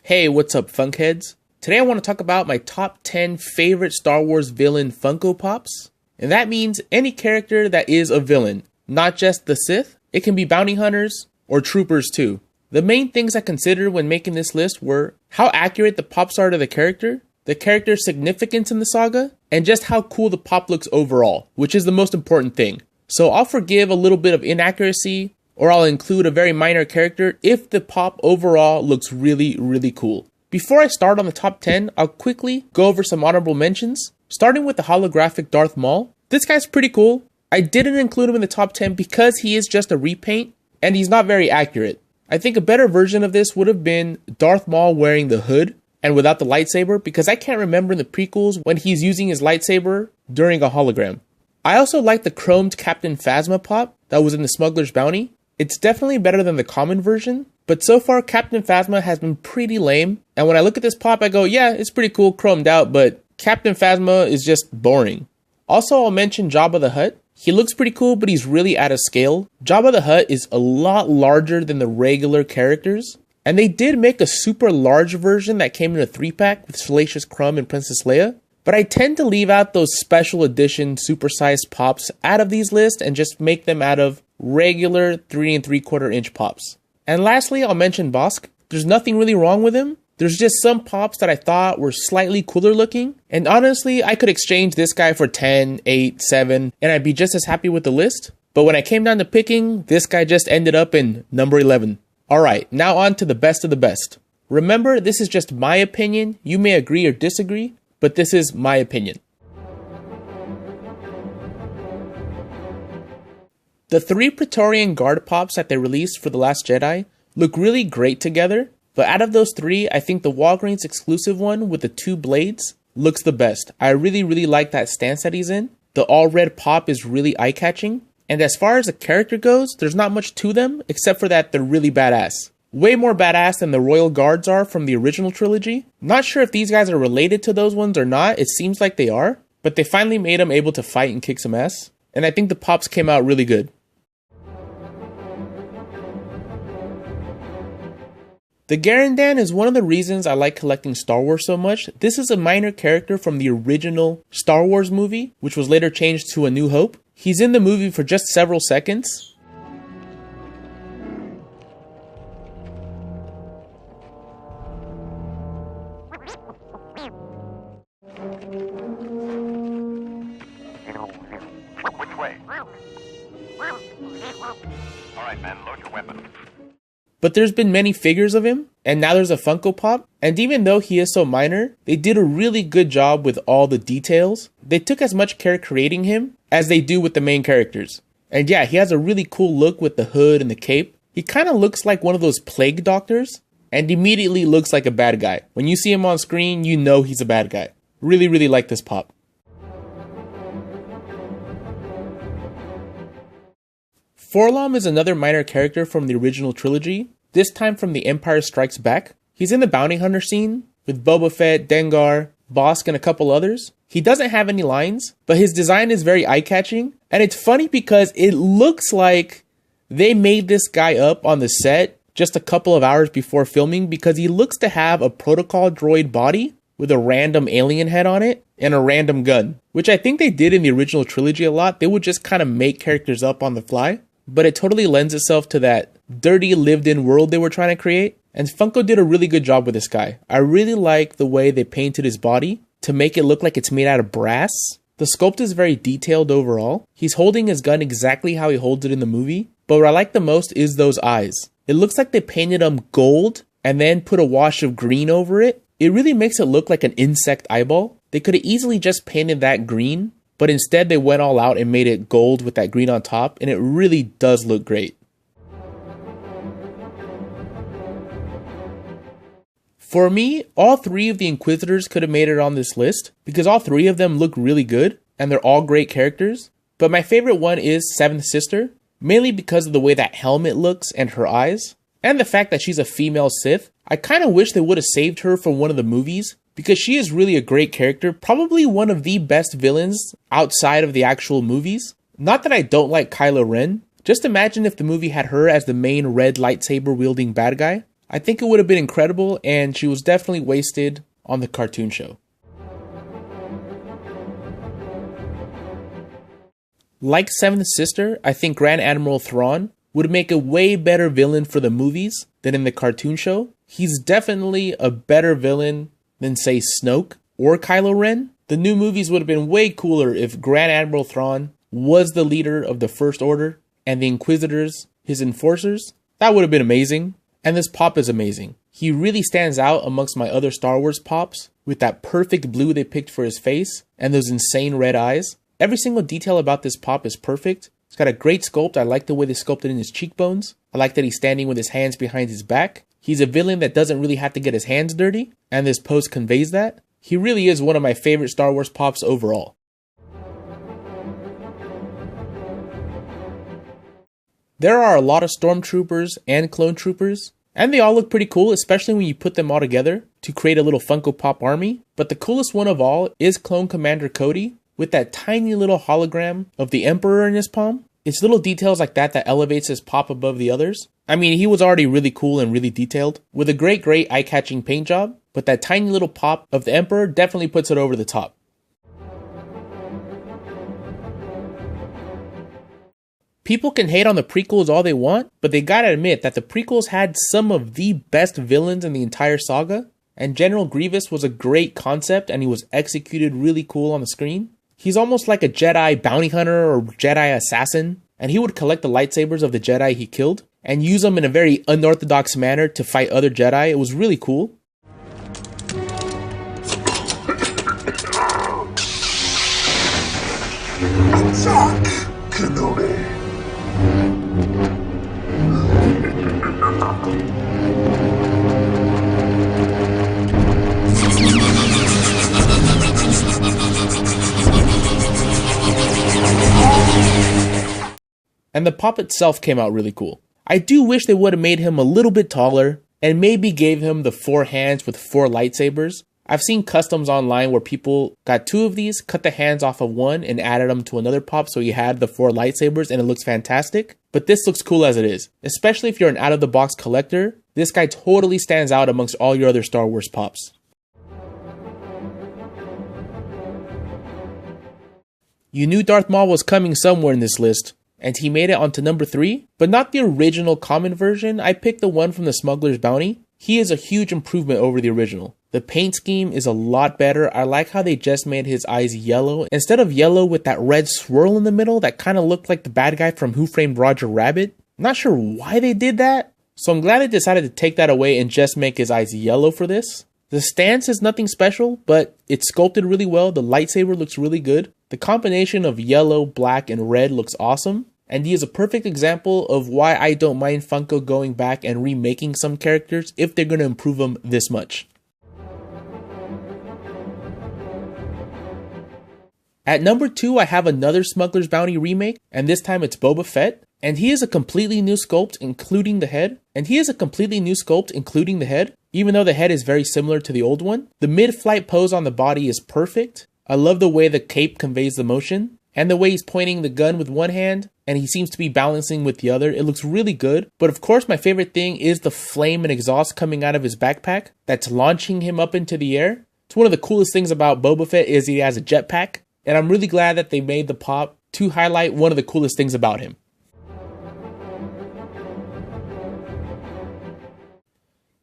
Hey, what's up, Funkheads? Today I want to talk about my top 10 favorite Star Wars villain Funko Pops. And that means any character that is a villain, not just the Sith. It can be bounty hunters or troopers too. The main things I considered when making this list were how accurate the pops are to the character's significance in the saga, and just how cool the pop looks overall, which is the most important thing. So I'll forgive a little bit of inaccuracy, or I'll include a very minor character if the pop overall looks really, really cool. Before I start on the top 10, I'll quickly go over some honorable mentions, starting with the holographic Darth Maul. This guy's pretty cool. I didn't include him in the top 10 because he is just a repaint, and he's not very accurate. I think a better version of this would have been Darth Maul wearing the hood and without the lightsaber, because I can't remember in the prequels when he's using his lightsaber during a hologram. I also like the chromed Captain Phasma pop that was in the Smuggler's Bounty. It's definitely better than the common version, but so far Captain Phasma has been pretty lame, and when I look at this pop I go, yeah, it's pretty cool, chromed out, but Captain Phasma is just boring. Also, I'll mention Jabba the Hutt. He looks pretty cool, but he's really out of scale. Jabba the Hutt is a lot larger than the regular characters, and they did make a super large version that came in a 3-pack with Salacious Crumb and Princess Leia, but I tend to leave out those special edition supersized pops out of these lists and just make them out of regular 3 3/4 inch pops. And lastly, I'll mention Bosk. There's nothing really wrong with him. There's just some pops that I thought were slightly cooler looking, and honestly, I could exchange this guy for 10, 8, 7, and I'd be just as happy with the list. But when I came down to picking, this guy just ended up in number 11. Alright, now on to the best of the best. Remember, this is just my opinion. You may agree or disagree, but this is my opinion. The 3 Praetorian Guard pops that they released for The Last Jedi look really great together, but out of those 3, I think the Walgreens exclusive one with the 2 blades looks the best. I really like that stance that he's in. The all red pop is really eye-catching, and as far as the character goes, there's not much to them except for that they're really badass. Way more badass than the Royal Guards are from the original trilogy. Not sure if these guys are related to those ones or not, it seems like they are, but they finally made them able to fight and kick some ass, and I think the pops came out really good. The Garandan is one of the reasons I like collecting Star Wars so much. This is a minor character from the original Star Wars movie, which was later changed to A New Hope. He's in the movie for just several seconds. Which way? All right, man, load your weapon. But there's been many figures of him, and now there's a Funko Pop, and even though he is so minor, they did a really good job with all the details. They took as much care creating him as they do with the main characters. And yeah, he has a really cool look with the hood and the cape. He kind of looks like one of those plague doctors, and immediately looks like a bad guy. When you see him on screen, you know he's a bad guy. Really like this pop. Forlom is another minor character from the original trilogy, this time from The Empire Strikes Back. He's in the bounty hunter scene with Boba Fett, Dengar, Bosk, and a couple others. He doesn't have any lines, but his design is very eye-catching, and it's funny because it looks like they made this guy up on the set just a couple of hours before filming, because he looks to have a protocol droid body with a random alien head on it and a random gun, which I think they did in the original trilogy a lot. They would just kind of make characters up on the fly, but it totally lends itself to that dirty lived-in world they were trying to create, and Funko did a really good job with this guy. I really like the way they painted his body to make it look like it's made out of brass. The sculpt is very detailed overall. He's holding his gun exactly how he holds it in the movie, but what I like the most is those eyes. It looks like they painted them gold and then put a wash of green over it. It really makes it look like an insect eyeball. They could have easily just painted that green, but instead they went all out and made it gold with that green on top, and it really does look great. For me, all 3 of the Inquisitors could have made it on this list, because all 3 of them look really good, and they're all great characters. But my favorite one is Seventh Sister, mainly because of the way that helmet looks and her eyes, and the fact that she's a female Sith. I kind of wish they would have saved her from one of the movies, because she is really a great character, probably one of the best villains outside of the actual movies. Not that I don't like Kylo Ren, just imagine if the movie had her as the main red lightsaber wielding bad guy. I think it would have been incredible, and she was definitely wasted on the cartoon show. Like Seventh Sister, I think Grand Admiral Thrawn would make a way better villain for the movies than in the cartoon show. He's definitely a better villain than, say, Snoke or Kylo Ren. The new movies would have been way cooler if Grand Admiral Thrawn was the leader of the First Order and the Inquisitors, his enforcers. That would have been amazing. And this pop is amazing. He really stands out amongst my other Star Wars pops with that perfect blue they picked for his face and those insane red eyes. Every single detail about this pop is perfect. It's got a great sculpt. I like the way they sculpted in his cheekbones. I like that he's standing with his hands behind his back. He's a villain that doesn't really have to get his hands dirty, and this pose conveys that. He really is one of my favorite Star Wars pops overall. There are a lot of stormtroopers and clone troopers, and they all look pretty cool, especially when you put them all together to create a little Funko Pop army. But the coolest one of all is Clone Commander Cody, with that tiny little hologram of the Emperor in his palm. It's little details like that that elevates his pop above the others. I mean, he was already really cool and really detailed, with a great eye-catching paint job, but that tiny little pop of the Emperor definitely puts it over the top. People can hate on the prequels all they want, but they gotta admit that the prequels had some of the best villains in the entire saga, and General Grievous was a great concept and he was executed really cool on the screen. He's almost like a Jedi bounty hunter or Jedi assassin, and he would collect the lightsabers of the Jedi he killed and use them in a very unorthodox manner to fight other Jedi. It was really cool. And the pop itself came out really cool. I do wish they would have made him a little bit taller and maybe gave him the 4 hands with 4 lightsabers. I've seen customs online where people got 2 of these, cut the hands off of one and added them to another pop so you had the 4 lightsabers and it looks fantastic. But this looks cool as it is. Especially if you're an out-of-the-box collector, this guy totally stands out amongst all your other Star Wars pops. You knew Darth Maul was coming somewhere in this list, and he made it onto number 3, but not the original common version. I picked the one from the Smuggler's Bounty. He is a huge improvement over the original. The paint scheme is a lot better. I like how they just made his eyes yellow instead of yellow with that red swirl in the middle that kind of looked like the bad guy from Who Framed Roger Rabbit. Not sure why they did that, so I'm glad they decided to take that away and just make his eyes yellow for this. The stance is nothing special, but it's sculpted really well. The lightsaber looks really good. The combination of yellow, black, and red looks awesome. And he is a perfect example of why I don't mind Funko going back and remaking some characters if they're going to improve them this much. At number 2, I have another Smuggler's Bounty remake, and this time it's Boba Fett. And he is a completely new sculpt, including the head. Even though the head is very similar to the old one. The mid-flight pose on the body is perfect. I love the way the cape conveys the motion, and the way he's pointing the gun with one hand, and he seems to be balancing with the other. It looks really good. But of course, my favorite thing is the flame and exhaust coming out of his backpack that's launching him up into the air. It's one of the coolest things about Boba Fett is he has a jetpack, and I'm really glad that they made the pop to highlight one of the coolest things about him.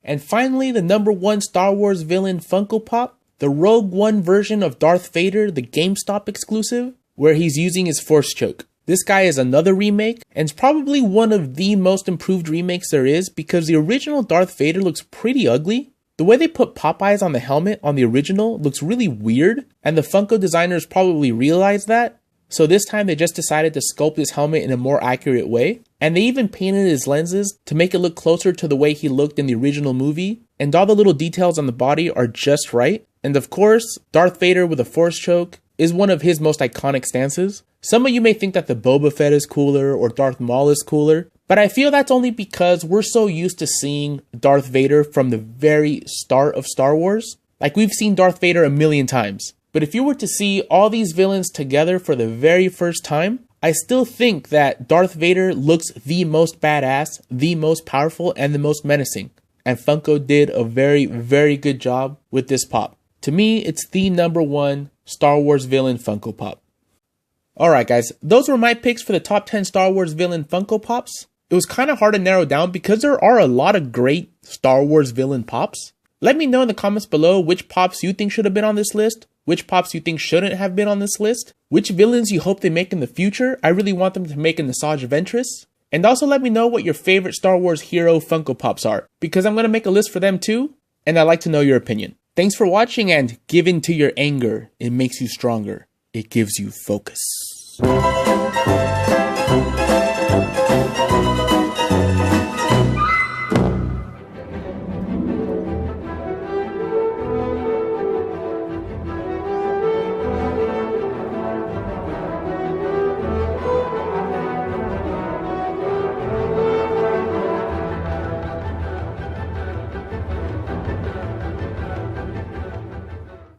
And finally, the number 1 Star Wars villain Funko Pop, the Rogue One version of Darth Vader, the GameStop exclusive, where he's using his Force Choke. This guy is another remake, and it's probably one of the most improved remakes there is because the original Darth Vader looks pretty ugly. The way they put Popeyes on the helmet on the original looks really weird, and the Funko designers probably realized that. So this time they just decided to sculpt his helmet in a more accurate way. And they even painted his lenses to make it look closer to the way he looked in the original movie. And all the little details on the body are just right. And of course, Darth Vader with a Force Choke is one of his most iconic stances. Some of you may think that the Boba Fett is cooler or Darth Maul is cooler, but I feel that's only because we're so used to seeing Darth Vader from the very start of Star Wars. Like, we've seen Darth Vader a million times. But if you were to see all these villains together for the very first time, I still think that Darth Vader looks the most badass, the most powerful, and the most menacing. and Funko did a very, very good job with this pop. To me, it's the #1 Star Wars villain Funko Pop. Alright guys, those were my picks for the top 10 Star Wars villain Funko Pops. It was kind of hard to narrow down because there are a lot of great Star Wars villain pops. Let me know in the comments below which pops you think should have been on this list, which pops you think shouldn't have been on this list, which villains you hope they make in the future. I really want them to make an Asajj Ventress. And also let me know what your favorite Star Wars hero Funko Pops are, because I'm going to make a list for them too, and I'd like to know your opinion. Thanks for watching, and give in to your anger. It makes you stronger. It gives you focus.